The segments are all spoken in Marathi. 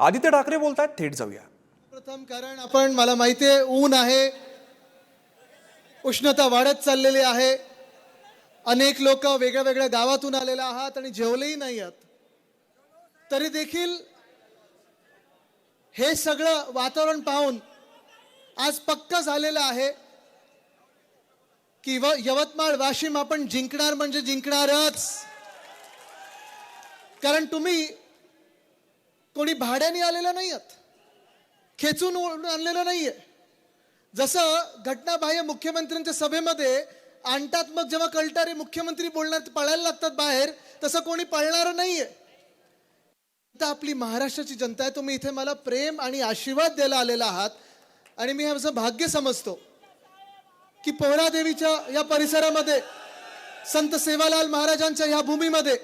आदित्य ठाकरे बोलतात, थेट जाऊया. प्रथम कारण आपण मला माहिती आहे ऊन आहे, उष्णता वाढत चाललेली आहे. अनेक लोक वेगळ्या वेगळ्या गावातून आलेले आहात आणि जेवलेही नाही आहात. तरी देखील हे सगळं वातावरण पाहून आज पक्का झालेलं आहे की यवतमाळ वाशिम आपण जिंकणार म्हणजे जिंकणारच. कारण तुम्ही कोणी भाड्याने आलेलं नाही आहात, खेचून आणलेलं नाहीये. जसं घटनाबाह्य मुख्यमंत्र्यांच्या सभेमध्ये आणतात, मग जेव्हा कळणारे मुख्यमंत्री बोलण्यात पळायला लागतात बाहेर, तसं कोणी पळणार नाहीये. आता आपली महाराष्ट्राची जनता आहे, तुम्ही इथे मला प्रेम आणि आशीर्वाद द्यायला आलेला आहात आणि मी माझं भाग्य समजतो की पोहरादेवीच्या या परिसरामध्ये, संत सेवालाल महाराजांच्या या भूमीमध्ये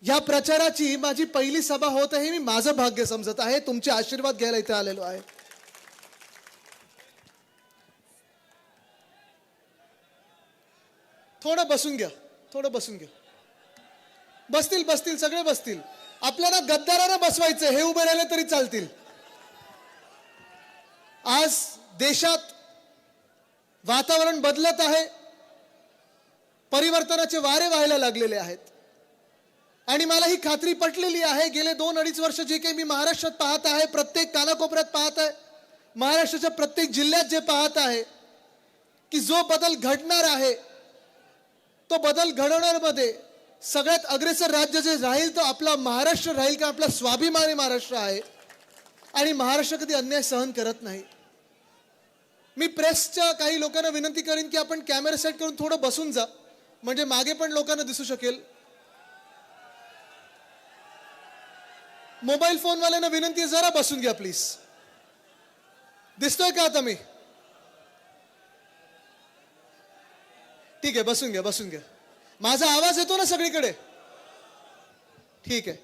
या प्रचाराची माझी पहिली सभा होत आहे. मी माझं भाग्य समजत आहे, तुमचे आशीर्वाद घ्यायला इथे आलेलो आहे. थोडं बसून घ्या, थोडं बसून घ्या. बसतील बसतील सगळे बसतील. आपल्याला गद्दारांना बसवायचं, हे उभे राहिले तरी चालतील. आज देशात वातावरण बदलत आहे, परिवर्तनाचे वारे व्हायला लागलेले आहेत आणि मला ही खात्री पटलेली आहे. गेले 2-2.5 वर्ष जे काही मी महाराष्ट्रात पाहत आहे, प्रत्येक कानाकोपऱ्यात पाहत आहे, महाराष्ट्राच्या प्रत्येक जिल्ह्यात जे पाहत आहे की जो बदल घडणार आहे, तो बदल घडवण्यामध्ये सगळ्यात अग्रेसर राज्य जे राहील तो आपला महाराष्ट्र राहील. का आपला स्वाभिमानी महाराष्ट्र आहे आणि महाराष्ट्र कधी अन्याय सहन करत नाही. मी प्रेसच्या काही लोकांना विनंती करीन की आपण कॅमेरा सेट करून थोडं बसून जा, म्हणजे मागे पण लोकांना दिसू शकेल. मोबाईल फोनवाल्यांना विनंती आहे, जरा बसून घ्या प्लीज. दिसतोय का आता मी? ठीक आहे, बसून घ्या बसून घ्या. माझा आवाज येतो ना सगळीकडे? ठीक आहे.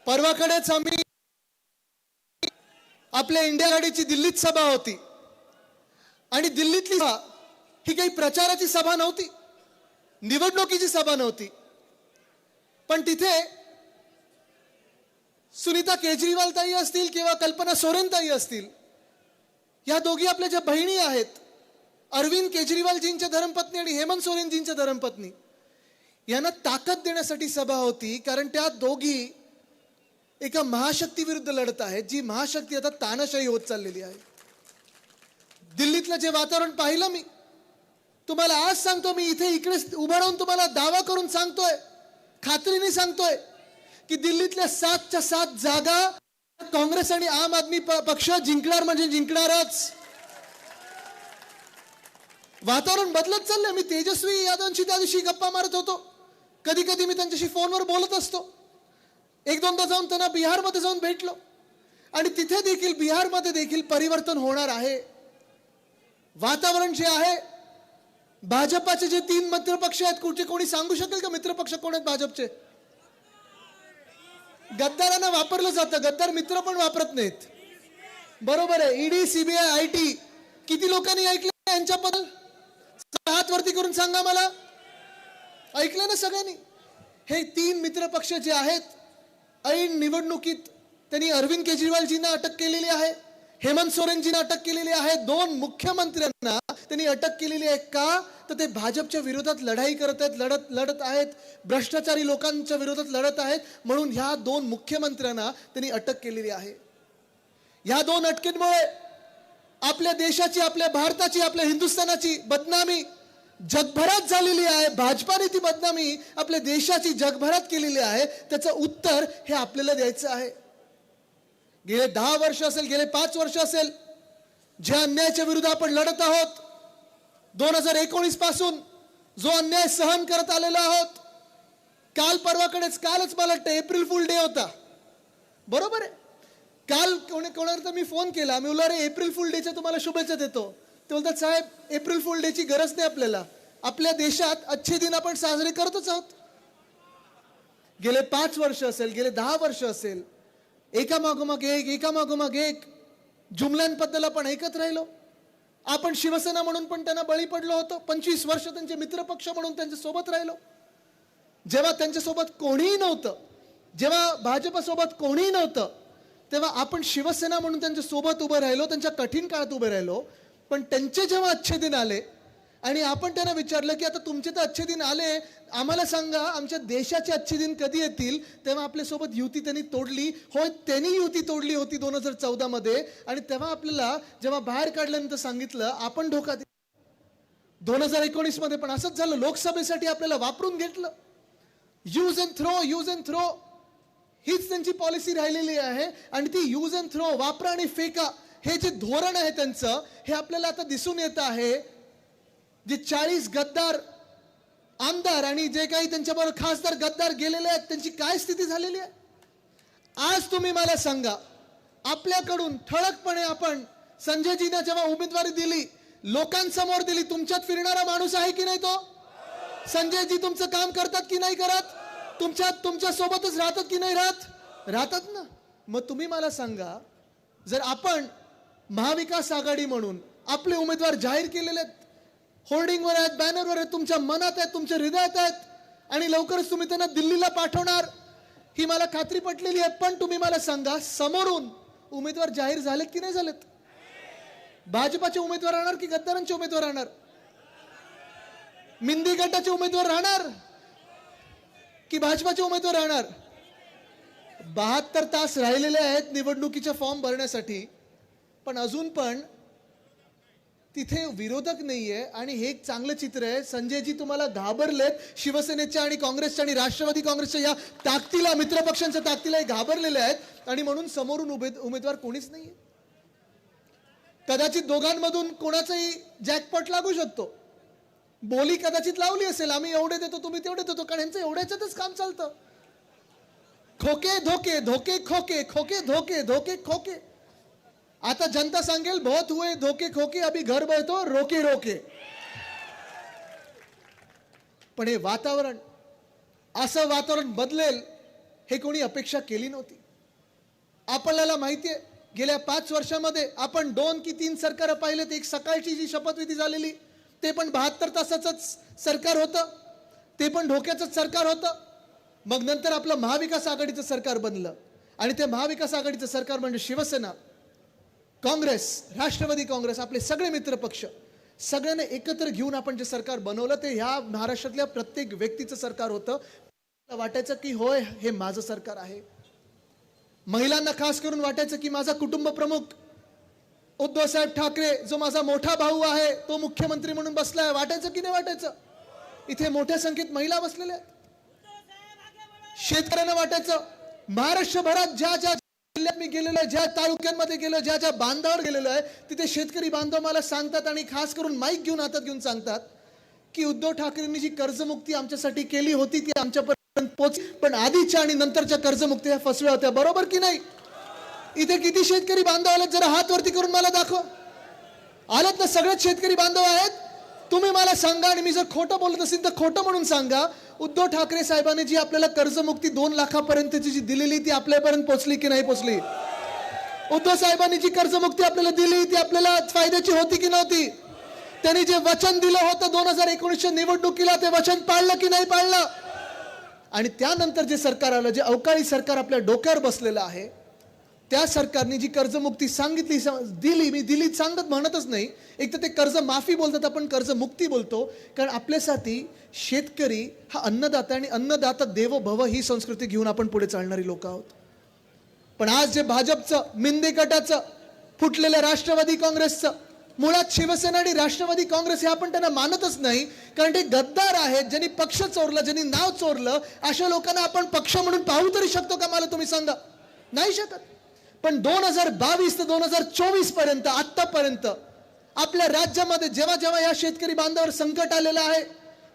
परवाकडेच आम्ही आपल्या इंडिया आघाडीची दिल्लीत सभा होती आणि दिल्लीतली ही काही प्रचाराची सभा नव्हती, निवडणुकीची सभा नव्हती. पण तिथे सुनीता केजरीवाल ताई असतील किंवा कल्पना सोरेन ताई असतील, या दोघी आपल्या ज्या बहिणी आहेत, अरविंद केजरीवालजींच्या धर्मपत्नी आणि हेमंत सोरेनजींच्या धर्मपत्नी, यांना ताकद देण्यासाठी सभा होती. कारण त्या दोघी एका महाशक्ती विरुद्ध लढत आहेत, जी महाशक्ती आता तानाशाही होत चाललेली आहे. दिल्लीतलं जे वातावरण पाहिलं मी तुम्हाला आज सांगतो, मी इकडे उभं राहून तुम्हाला दावा करून सांगतोय, खात्रीने सांगतोय की दिल्लीतल्या 7च्या 7 जागा काँग्रेस आणि आम आदमी पक्ष जिंकणार म्हणजे जिंकणारच. वातावरण बदलत चाललंय. मी तेजस्वी यादवांशी त्या दिवशी गप्पा मारत होतो, कधी कधी मी त्यांच्याशी फोनवर बोलत असतो. 1-2दा जाऊन त्यांना बिहारमध्ये जाऊन भेटलो आणि तिथे देखील बिहारमध्ये देखील परिवर्तन होणार आहे. वातावरण जे आहे, भाजपाचे जे 3 मित्रपक्ष आहेत, कुठे कोणी सांगू शकेल का मित्रपक्ष कोण आहेत भाजपचे? गद्दारांना वापरलं जातं, गद्दार मित्र पण वापरत नाहीत. बरोबर आहे. ईडी, सीबीआय, आयटी, किती लोकांनी ऐकलं यांच्याबद्दल? हात वरती करून सांगा मला. ऐकलं ना सगळ्यांनी? हे 3 मित्रपक्ष जे आहेत, ऐन निवडणुकीत त्यांनी अरविंद केजरीवालजींना अटक केलेली आहे, हेमंत सोरेनजींना अटक केलेली आहे. 2 मुख्यमंत्र्यांना त्यांनी अटक केलेली आहे. का? तर ते भाजपच्या विरोधात लढाई करत आहेत, लढत आहेत, भ्रष्टाचारी लोकांच्या विरोधात लढत आहेत. म्हणून ह्या 2 मुख्यमंत्र्यांना त्यांनी अटक केलेली आहे. ह्या 2 अटकेमुळे आपल्या देशाची, आपल्या भारताची, आपल्या हिंदुस्थानाची बदनामी जगभरात झालेली आहे. भाजपाने ती बदनामी आपल्या देशाची जगभरात केलेली आहे. त्याचं उत्तर हे आपल्याला द्यायचं आहे. गेले 10 वर्ष असेल, गेले 5 वर्ष असेल, ज्या अन्यायाच्या विरुद्ध आपण लढत आहोत, 2019 पासून जो अन्याय सहन करत आलेलो आहोत. कालच मला वाटतं एप्रिल फुल डे होता, बरोबर आहे? काल कोणाला तर मी फोन केला, मी बोललो, अरे एप्रिल फुल डेच्या तुम्हाला शुभेच्छा देतो. ते बोलतात, साहेब एप्रिल फुल डेची गरज नाही आपल्याला, आपल्या देशात अच्छे दिन आपण साजरे करतच आहोत. गेले 5 वर्ष असेल, गेले 10 वर्ष असेल, एकामागोमाग एक जुमल्यांबद्दल आपण ऐकत राहिलो. आपण शिवसेना म्हणून पण त्यांना बळी पडलो होतो. 25 वर्ष त्यांचे मित्रपक्ष म्हणून त्यांच्या सोबत राहिलो. जेव्हा त्यांच्यासोबत कोणीही नव्हतं, जेव्हा भाजपसोबत कोणीही नव्हतं, तेव्हा आपण शिवसेना म्हणून त्यांच्या सोबत उभं राहिलो, त्यांच्या कठीण काळात उभे राहिलो. पण त्यांचे जेव्हा अच्छे दिन आले आणि आपण त्यांना विचारलं की आता तुमचे तर अच्छे दिन आले, आम्हाला सांगा आमच्या देशाचे अच्छे दिन कधी येतील, तेव्हा आपल्यासोबत युती त्यांनी तोडली. होय, त्यांनी युती तोडली होती 2014 मध्ये, आणि तेव्हा आपल्याला जेव्हा बाहेर काढल्यानंतर सांगितलं आपण धोका दिला. 2019 मध्ये पण असंच झालं. लोकसभेसाठी आपल्याला वापरून घेतलं. Use and throw, use and throw हीच त्यांची पॉलिसी राहिलेली आहे. आणि ती यूज अँड थ्रो, वापरा आणि फेका, हे जे धोरण आहे त्यांचं, हे आपल्याला आता दिसून येत आहे. जे 40 गद्दार आमदार आणि जे काही त्यांच्याबरोबर खासदार गद्दार गेलेले आहेत, त्यांची काय स्थिती झालेली आहे. आज तुम्ही मला सांगा, आपल्याकडून ठळकपणे आपण संजयजींना जेव्हा उमेदवारी दिली, लोकांसमोर दिली, तुमच्यात फिरणारा माणूस आहे की नाही तो? संजयजी तुमचं काम करतात की नाही करत? तुमच्या सोबतच राहतात की नाही राहतात ना. मग तुम्ही मला सांगा, जर आपण महाविकास आघाडी म्हणून आपले उमेदवार जाहीर केलेले आहेत, होर्डिंगवर आहेत, बॅनरवर आहेत, तुमच्या मनात आहेत, तुमच्या हृदयात आहेत, आणि लवकरच तुम्ही त्यांना दिल्लीला पाठवणार, ही मला खात्री पटलेली आहे. पण तुम्ही मला सांगा, समोरून उमेदवार जाहीर झालेत की नाही झालेत? भाजपाचे उमेदवार राहणार की गद्दारांचे उमेदवार राहणार? मिंदी गटाचे उमेदवार राहणार की भाजपाचे उमेदवार राहणार? 72 तास राहिलेले आहेत निवडणुकीचे फॉर्म भरण्यासाठी, पण अजून पण तिथे विरोधक नाहीये. आणि हे एक चांगलं चित्र आहे. संजयजी तुम्हाला घाबरलेत, शिवसेनेच्या आणि काँग्रेसच्या आणि राष्ट्रवादी काँग्रेसच्या या ताकदीला, मित्रपक्षांच्या ताकदीला घाबरलेले आहेत, आणि म्हणून समोरून उमेदवार कोणीच नाहीये. कदाचित दोघांमधून कोणाचाही जॅकपॉट लागू शकतो. बोली कदाचित लावली असेल, आम्ही एवढे देतो तुम्ही तेवढे देतो, कारण यांचं एवढ्याच्यातच काम चालतं. खोके धोके, धोके खोके, खोके धोके, धोके खोके. आता जनता सांगेल बहुत हुए धोके खोके, अभी घर बैठो रोके रोके. पण हे वातावरण, असं वातावरण बदलेल हे कोणी अपेक्षा केली नव्हती. आपल्याला माहितीये, गेल्या 5 वर्षामध्ये आपण 2 की 3 सरकार पाहिलेत. एक सकाळची जी शपथविधी झालेली, ते पण 72 तासाचंच सरकार होतं, ते पण धोक्याचंच सरकार होतं. मग नंतर आपलं महाविकास आघाडीचं सरकार बनलं, आणि ते महाविकास आघाडीचं सरकार म्हणजे शिवसेना, काँग्रेस, राष्ट्रवादी काँग्रेस, आपले सगळे मित्र पक्ष, सगळ्यांना एकत्र घेऊन आपण जे सरकार बनवलं, ते ह्या महाराष्ट्रातल्या प्रत्येक व्यक्तीचं सरकार होतं. वाटायचं की होय, हे माझं सरकार आहे. महिलांना खास करून वाटायचं की माझा कुटुंब प्रमुख उद्धव साहेब ठाकरे, जो माझा मोठा भाऊ आहे, तो मुख्यमंत्री म्हणून बसलाय. वाटायचं की नाही वाटायचं? इथे मोठ्या संख्येत महिला बसलेल्या आहेत. शेतकऱ्यांना वाटायचं. महाराष्ट्रभरात ज्या ज्या जिल्ह्यात मी गेलेलो आहे, ज्या तालुक्यांमध्ये गेलो, ज्या ज्या बांधावर गेलेलो आहे, तिथे शेतकरी बांधव मला सांगतात, आणि खास करून माईक घेऊन हातात घेऊन सांगतात की उद्धव ठाकरेंनी जी कर्जमुक्ती आमच्यासाठी केली होती ती आमच्यापर्यंत पोहोच, पण आधीच्या आणि नंतरच्या कर्जमुक्त्या फसव्या होत्या. बरोबर की नाही? इथे किती शेतकरी बांधव आलेत? जरा हात वरती करून मला दाखव. आलेत ना? सगळेच शेतकरी बांधव आहेत. तुम्ही मला सांगा, आणि मी जर खोटं बोलत असेल तर खोटं म्हणून सांगा, उद्धव ठाकरे साहेबांनी जी आपल्याला कर्जमुक्ती 2 लाखापर्यंतची जी दिलेली, ती आपल्यापर्यंत पोहोचली की नाही पोहोचली? उद्धव साहेबांनी जी कर्जमुक्ती आपल्याला दिली, ती आपल्याला फायद्याची होती की नव्हती? त्यांनी जे वचन दिलं होतं 2019च्या निवडणुकीला, ते वचन पाळलं की नाही पाळलं? आणि त्यानंतर जे सरकार आलं, जे अवकाळी सरकार आपल्या डोक्यावर बसलेलं आहे, त्या सरकारने जी कर्जमुक्ती सांगितली, दिली, मी दिली सांगत म्हणतच नाही, एक तर ते कर्ज माफी बोलतात, आपण कर्जमुक्ती बोलतो, कारण आपल्यासाठी शेतकरी हा अन्नदाता, आणि अन्नदाता देवो भव ही संस्कृती घेऊन आपण पुढे चालणारी लोक आहोत. पण आज जे भाजपचं, मिंदे गटाचं, फुटलेल्या राष्ट्रवादी काँग्रेसचं, मुळात शिवसेना आणि राष्ट्रवादी काँग्रेस हे आपण त्यांना मानतच नाही, कारण ते गद्दार आहेत. ज्यांनी पक्ष चोरलं, ज्यांनी नाव चोरलं, अशा लोकांना आपण पक्ष म्हणून पाहू तरी शकतो का? मला तुम्ही सांगा. नाही शकत. पण 2022 ते 2024 पर्यंत, आतापर्यंत आपल्या राज्यामध्ये जेव्हा जेव्हा या शेतकरी बांधवावर संकट आलेलं आहे,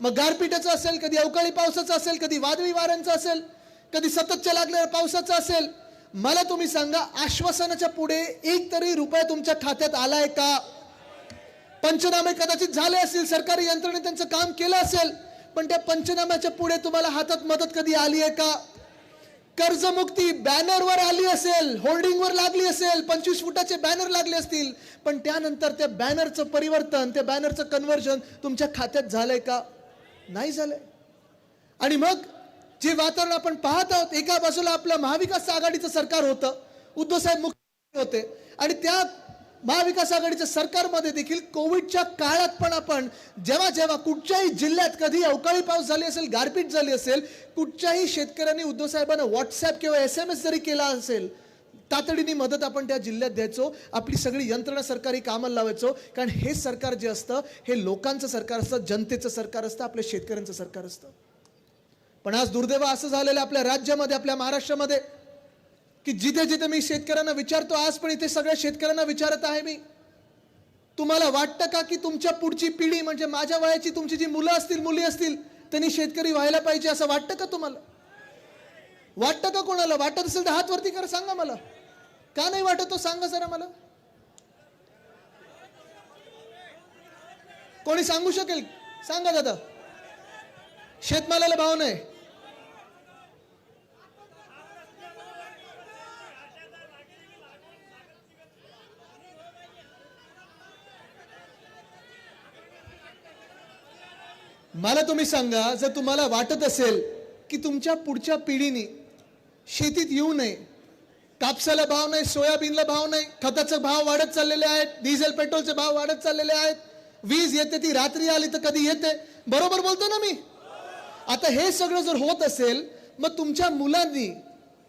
मग गारपिटाचं असेल, कधी अवकाळी पावसाचं असेल, कधी वादळी वाऱ्यांचं असेल, कधी सततच्या लागलेल्या पावसाचं असेल, मला तुम्ही सांगा, आश्वासनाच्या पुढे एक तरी रुपया तुमच्या खात्यात आलाय का? पंचनामे कदाचित झाले असतील, सरकारी यंत्रणेने त्यांचं काम केलं असेल, पण त्या पंचनाम्याच्या पुढे तुम्हाला हातात मदत कधी आली आहे का? कर्जमुक्ती बॅनरवर आली असेल, होर्डिंगवर लागली असेल, 25 फुटाचे बॅनर लागले असतील, पण त्यानंतर त्या बॅनरचं परिवर्तन, त्या बॅनरचं कन्व्हर्जन तुमच्या खात्यात झालंय का? नाही झालंय. आणि मग जे वातावरण आपण पाहत आहोत, एका बाजूला आपलं महाविकास आघाडीचं सरकार होतं, उद्धव साहेब मुख्यमंत्री होते, आणि त्या महाविकास आघाडीच्या सरकारमध्ये देखील कोविडच्या काळात पण आपण जेव्हा जेव्हा कुठच्याही जिल्ह्यात कधी अवकाळी पाऊस झाली असेल, गारपीट झाली असेल, कुठच्याही शेतकऱ्यांनी उद्धव साहेबांना व्हॉट्सअप किंवा SMS जरी केला असेल, तातडीने मदत आपण त्या जिल्ह्यात द्यायचो. आपली सगळी यंत्रणा सरकारी कामाला लावायचो. कारण हे सरकार जे असतं हे लोकांचं सरकार असतं, जनतेचं सरकार असतं, आपल्या शेतकऱ्यांचं सरकार असतं. पण आज दुर्दैव असं झालेलं आपल्या राज्यामध्ये, आपल्या महाराष्ट्रामध्ये, की जिथे जिथे मी शेतकऱ्यांना विचारतो, आज पण इथे सगळ्या शेतकऱ्यांना विचारत आहे मी, तुम्हाला वाटतं का की तुमच्या पुढची पिढी म्हणजे माझ्या वयाची तुमची जी मुलं असतील, मुली असतील, त्यांनी शेतकरी व्हायला पाहिजे असं वाटतं का तुम्हाला? वाटतं का? कोणाला वाटत असेल तर हात वरती करा, सांगा मला. का नाही वाटत तो सांगा जरा मला. कोणी सांगू शकेल? सांगा दादा. शेतमालाला भाव नाही, मला तुम्ही सांगा, जर तुम्हाला वाटत असेल की तुमच्या पुढच्या पिढीने शेतीत येऊ नये, कापसाला भाव नाही, सोयाबीनला भाव नाही, खताचे भाव वाढत चाललेले आहेत, डिझेल पेट्रोलचे भाव वाढत चाललेले आहेत, वीज येते ती रात्री आली तर कधी येते, बरोबर बोलतो ना मी? आता हे सगळं जर होत असेल, मग तुमच्या मुलांनी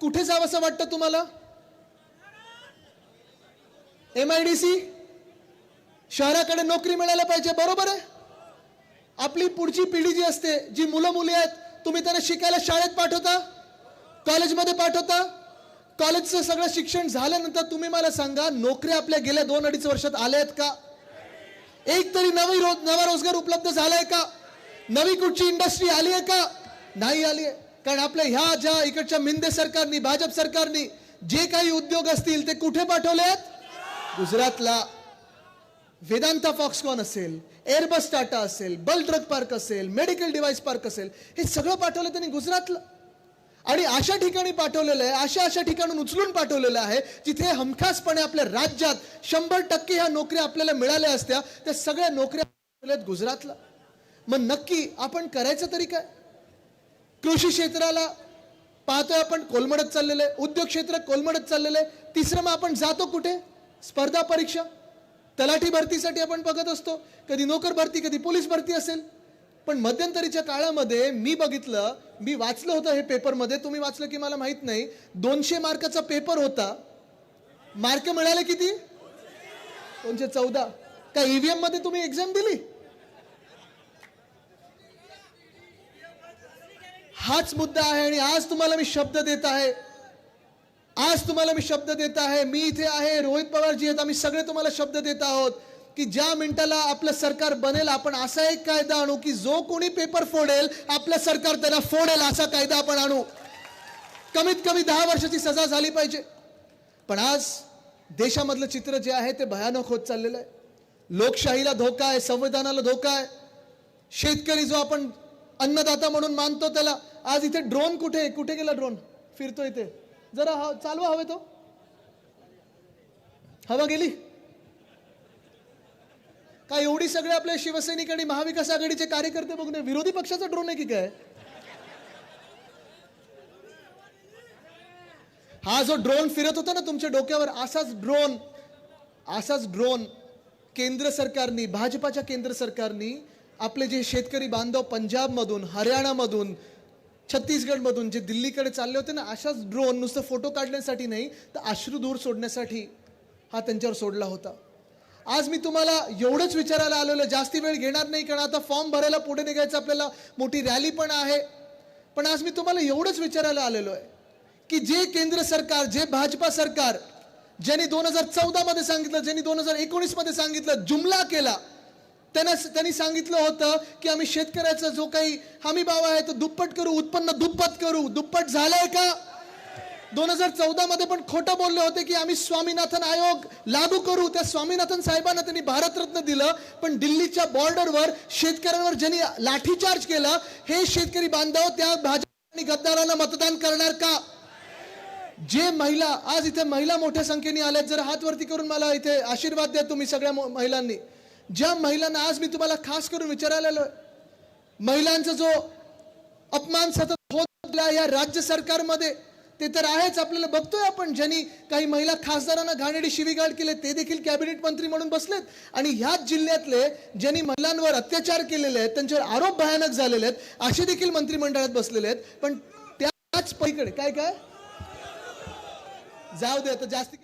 कुठे जावं असं वाटतं तुम्हाला? MIDC शहराकडे नोकरी मिळायला पाहिजे, बरोबर आहे? आपली पुढची पिढी जी असते, जी मुलं मुली आहेत, तुम्ही त्यांना शिकायला शाळेत पाठवता, कॉलेजमध्ये पाठवता. कॉलेजचं सगळं शिक्षण झाल्यानंतर तुम्ही मला सांगा, नोकऱ्या आपल्या गेल्या 2-2.5 वर्षात आल्या आहेत का? एक तरी नवा रोजगार उपलब्ध झालाय का? नवी कुठची इंडस्ट्री आली आहे का? नाही आली आहे. कारण आपल्या ह्या ज्या इकडच्या मिंदे सरकारनी, भाजप सरकारनी जे काही उद्योग असतील ते कुठे पाठवले आहेत? गुजरातला. वेदांता फॉक्सकॉन असेल, एअरबस टाटा असेल, बल ड्रग पार्क असेल, मेडिकल डिव्हाइस पार्क असेल, हे सगळं पाठवलं त्यांनी गुजरातला. आणि अशा ठिकाणी पाठवलेलं आहे, अशा ठिकाणून उचलून पाठवलेलं आहे जिथे हमखासपणे आपल्या राज्यात 100% ह्या नोकऱ्या आपल्याला मिळाल्या असत्या, त्या सगळ्या नोकऱ्या गुजरातला. मग नक्की आपण करायचं तरी काय? कृषी क्षेत्राला पाहतोय आपण कोलमडत चाललेलं आहे, उद्योग क्षेत्र कोलमडत चाललेलं आहे. तिसरं मग आपण जातो कुठे? स्पर्धा परीक्षा, तलाठी भरतीसाठी आपण बघत असतो, कधी नोकर भरती, कधी पोलीस भरती असेल. पण मध्यंतरीच्या काळामध्ये मी बघितलं, मी वाचलं होतं हे पेपरमध्ये, तुम्ही वाचलं की मला माहित नाही, 200 मार्काचा पेपर होता, मार्क मिळाले किती? 214. का EVM मध्ये तुम्ही एक्झाम दिली? हाच मुद्दा आहे. आणि आज तुम्हाला मी शब्द देत आहे, मी इथे आहे, रोहित पवारजी आहेत, आम्ही सगळे तुम्हाला शब्द देत आहोत की ज्या मिनिटाला आपलं सरकार बनेल, आपण असा एक कायदा आणू की जो कोणी पेपर फोडेल, आपलं सरकार त्याला फोडेल असा कायदा आपण आणू. कमीत कमी 10 वर्षाची सजा झाली पाहिजे. पण आज देशामधलं चित्र जे आहे ते भयानक होत चाललेलं आहे. लोकशाहीला धोका आहे, संविधानाला धोका आहे. शेतकरी जो आपण अन्नदाता म्हणून मानतो त्याला आज इथे ड्रोन कुठे गेला? ड्रोन फिरतो इथे, जरा चालवा हवे तो. हवा गेली का? एवढी सगळे आपले शिवसैनिक आणि महाविकास आघाडीचे कार्यकर्ते बघून विरोधी पक्षाचा ड्रोन आहे की काय? हा जो ड्रोन फिरत होता ना तुमच्या डोक्यावर, असाच ड्रोन केंद्र सरकारनी, भाजपाच्या केंद्र सरकारनी आपले जे शेतकरी बांधव पंजाब मधून, हरियाणा मधून, छत्तीसगड मधून जे दिल्लीकडे चालले होते ना, अशाच ड्रोन नुसतं फोटो काढण्यासाठी नाही तर अश्रू दूर सोडण्यासाठी हा त्यांच्यावर सोडला होता. आज मी तुम्हाला एवढंच विचारायला आलेलो, जास्ती वेळ घेणार नाही कारण आता फॉर्म भरायला पुढे निघायचं, आपल्याला मोठी रॅली पण आहे. पण आज मी तुम्हाला एवढंच विचारायला आलेलो आहे की जे केंद्र सरकार, जे भाजपा सरकार, ज्यांनी 2014 मध्ये सांगितलं, ज्यांनी 2019 मध्ये सांगितलं, जुमला केला, त्यांनी सांगितलं होतं की आम्ही शेतकऱ्याचा जो काही हमी भाव आहे तो दुप्पट करू, उत्पन्न दुप्पट करू. दुप्पट झालंय का? 2014 मध्ये पण खोटं बोलले होते की आम्ही स्वामीनाथन आयोग लागू करू. त्या स्वामीनाथन साहेबांना त्यांनी भारतरत्न दिलं, पण दिल्लीच्या बॉर्डरवर शेतकऱ्यांवर ज्यांनी लाठीचार्ज केला, हे शेतकरी बांधव त्या भाजप आणि गद्दारांना मतदान करणार का? जे महिला, आज इथे महिला मोठ्या संख्येने आल्यात, जर हात वरती करून मला इथे आशीर्वाद द्या तुम्ही सगळ्या महिलांनी. ज्या महिलांना आज मी तुम्हाला खास करून विचारायला आलोय, महिलांचा जो अपमान सतत होत आपल्या या राज्य सरकारमध्ये ते तर आहेच, आपल्याला बघतोय आपण, ज्यांनी काही महिला खासदारांना घाणेरडी शिवीगाळ केले ते देखील कॅबिनेट मंत्री म्हणून बसलेत. आणि ह्याच जिल्ह्यातले ज्यांनी महिलांवर अत्याचार केलेले आहेत, त्यांच्यावर आरोप भयानक झालेले आहेत, असे देखील मंत्रिमंडळात बसलेले आहेत. पण त्याच पलीकडे काय काय जाऊ दे आता जास्ती